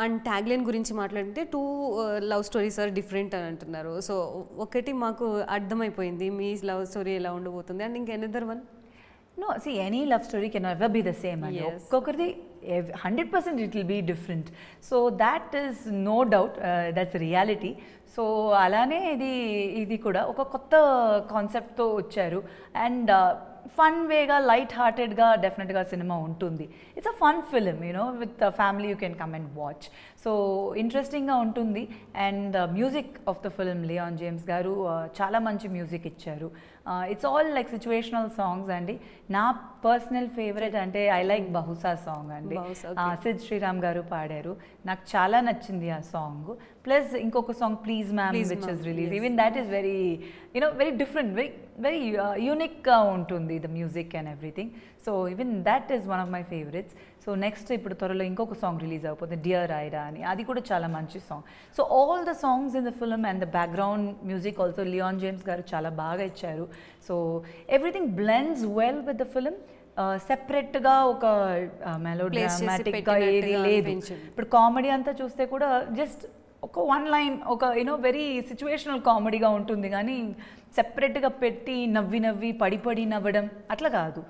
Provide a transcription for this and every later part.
And tagline గురించి మాట్లాడితే 2 love stories are different అని అంటున్నారు. సో ఒకటి మాకు అర్థమైపోయింది మీ లవ్ స్టోరీ ఎలా ఉండబోతుంది అండ్ ఇంక another one. No, see, any love story can never be the same. Yes. 100% it will be different. So that is no doubt, that's reality. So అలానే ఇది కూడా ఒక కొత్త కాన్సెప్ట్తో వచ్చారు అండ్ ఫన్ వేగా లైట్ హార్టెడ్గా డెఫినెట్గా సినిమా ఉంటుంది. It's a fun film with family you can come and watch. So ఇంట్రెస్టింగ్గా ఉంటుంది and music of the film Leon James గారు చాలా మంచి మ్యూజిక్ ఇచ్చారు. It's all like situational songs అండి. నా పర్సనల్ ఫేవరెట్ అంటే ఐ లైక్ బహుశా సాంగ్ అండి. సిద్ శ్రీరామ్ గారు పాడారు, నాకు చాలా నచ్చింది ఆ సాంగ్. ప్లస్ ఇంకొక song please ma'am which is release, even that is very very different, very యూనిక్గా ఉంటుంది the music and everything. So even that is one of my favourites. So next ఇప్పుడు త్వరలో ఇంకొక సాంగ్ రిలీజ్ అయిపోతుంది dear Ira అని, అది కూడా చాలా మంచి song. So all the songs in the film and the background music also Leon James గారు చాలా బాగా ఇచ్చారు. So everything blends well with the film. సెపరేట్గా ఒక మెలోడ్రామాటిక్గా ఏది లేదు. ఇప్పుడు కామెడీ అంతా చూస్తే కూడా జస్ట్ ఒక వన్ లైన్ ఒక వెరీ సిచ్యువేషనల్ కామెడీగా ఉంటుంది కానీ సెపరేట్గా పెట్టి నవ్వి పడి నవ్వడం అట్లా కాదు.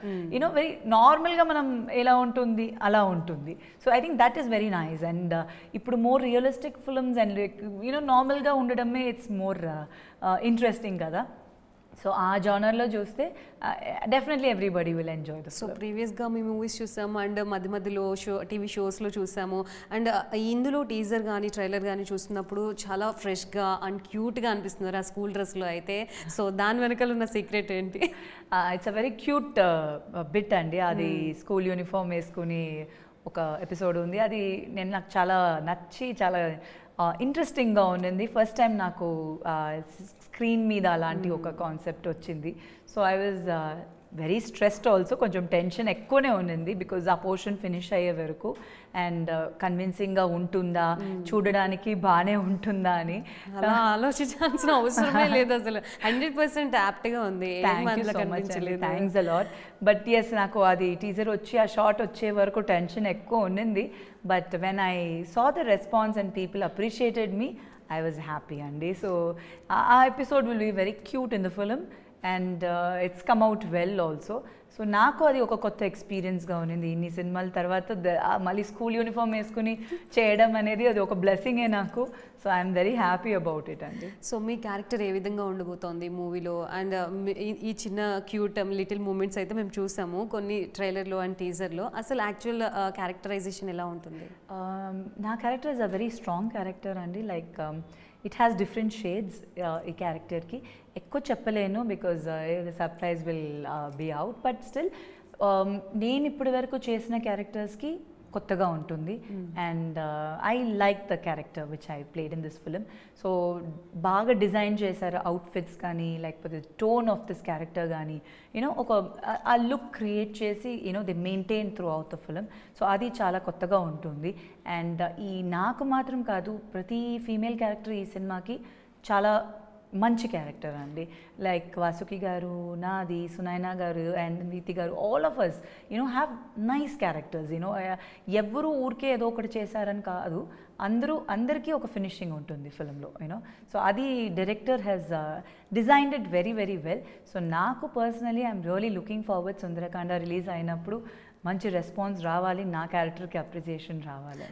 వెరీ నార్మల్గా మనం ఎలా ఉంటుంది అలా ఉంటుంది. So I think that is very nice. And ఇప్పుడు మోర్ రియలిస్టిక్ ఫిల్మ్స్ అండ్ నార్మల్గా ఉండడమే ఇట్స్ మోర్ ఇంట్రెస్టింగ్ కదా. సో ఆ జానర్లో చూస్తే definitely everybody will enjoy the. So ప్రీవియస్గా మేము మూవీస్ చూసాము అండ్ మధ్యలో టీవీ షోస్లో చూసాము అండ్ ఇందులో టీజర్ కానీ ట్రైలర్ కానీ చూస్తున్నప్పుడు చాలా ఫ్రెష్గా అండ్ క్యూట్గా అనిపిస్తున్నారు ఆ స్కూల్ డ్రెస్లో అయితే. సో దాని వెనకాల ఉన్న సీక్రెట్ ఏంటి? It's a very cute bit అండి. అది స్కూల్ యూనిఫామ్ వేసుకుని ఒక ఎపిసోడ్ ఉంది, అది నాకు చాలా నచ్చి చాలా ఇంట్రెస్టింగ్గా ఉండింది. ఫస్ట్ టైం నాకు స్క్రీన్ మీద అలాంటి ఒక కాన్సెప్ట్ వచ్చింది. So I was very stressed also, కొంచెం టెన్షన్ ఎక్కువనే ఉండింది బికాజ్ ఆ పోర్షన్ ఫినిష్ అయ్యే వరకు. అండ్ కన్విన్సింగ్గా ఉంటుందా, చూడడానికి బాగానే ఉంటుందా అని అలా ఆలోచించాల్సిన అవసరమే లేదు అసలు. 100% యాప్ట్గా ఉంది. Thanks a lot. But yes, నాకు అది టీజర్ వచ్చి ఆ షార్ట్ వచ్చే వరకు టెన్షన్ ఎక్కువ ఉండింది. But when I saw the response and people appreciated me, I was happy అండి. సో ఆ episode will be very cute in the film and it's come out well also. So నాకు అది ఒక కొత్త ఎక్స్పీరియన్స్గా ఉన్నింది. ఇన్ని సినిమాల తర్వాత మళ్ళీ స్కూల్ యూనిఫామ్ వేసుకుని చేయడం అనేది అది ఒక బ్లెస్సింగే నాకు. So I'm very happy about it అండి. సో మీ క్యారెక్టర్ ఏ విధంగా ఉండబోతోంది మూవీలో? అండ్ ఈ చిన్న క్యూట్ లిటిల్ మూమెంట్స్ అయితే మేము చూసాము కొన్ని ట్రైలర్లో అండ్ టీజర్లో. అసలు యాక్చువల్ క్యారెక్టరైజేషన్ ఎలా ఉంటుంది? నా character is a very strong character అండి. Like it has different shades. ఈ క్యారెక్టర్కి ఎక్కువ చెప్పలేను because the surprise will be out. But still నేను ఇప్పటి వరకు చేసిన క్యారెక్టర్స్కి కొత్తగా ఉంటుంది and I like the character which I played in this film. So బాగా డిజైన్ చేశారు అవుట్ఫిట్స్ కానీ లేకపోతే టోన్ ఆఫ్ దిస్ క్యారెక్టర్ కానీ ఒక ఆ లుక్ క్రియేట్ చేసి they maintain throughout the film. So అది చాలా కొత్తగా ఉంటుంది. అండ్ ఈ నాకు మాత్రం కాదు, ప్రతి ఫీమేల్ క్యారెక్టర్ ఈ సినిమాకి చాలా మంచి క్యారెక్టర్ అండి. లైక్ వాసుకి గారు, నాది, సునైనా గారు అండ్ నీతి గారు, all of us have nice characters. ఎవరు ఊరికే ఏదో ఒకటి చేశారని కాదు, అందరికీ ఒక ఫినిషింగ్ ఉంటుంది ఫిల్మ్లో. సో అది director has designed it very very well. So నాకు personally I'm really looking forward Sundarakanda release అయినప్పుడు మంచి రెస్పాన్స్ రావాలి, నా క్యారెక్టర్కి అప్రిసియేషన్ రావాలి.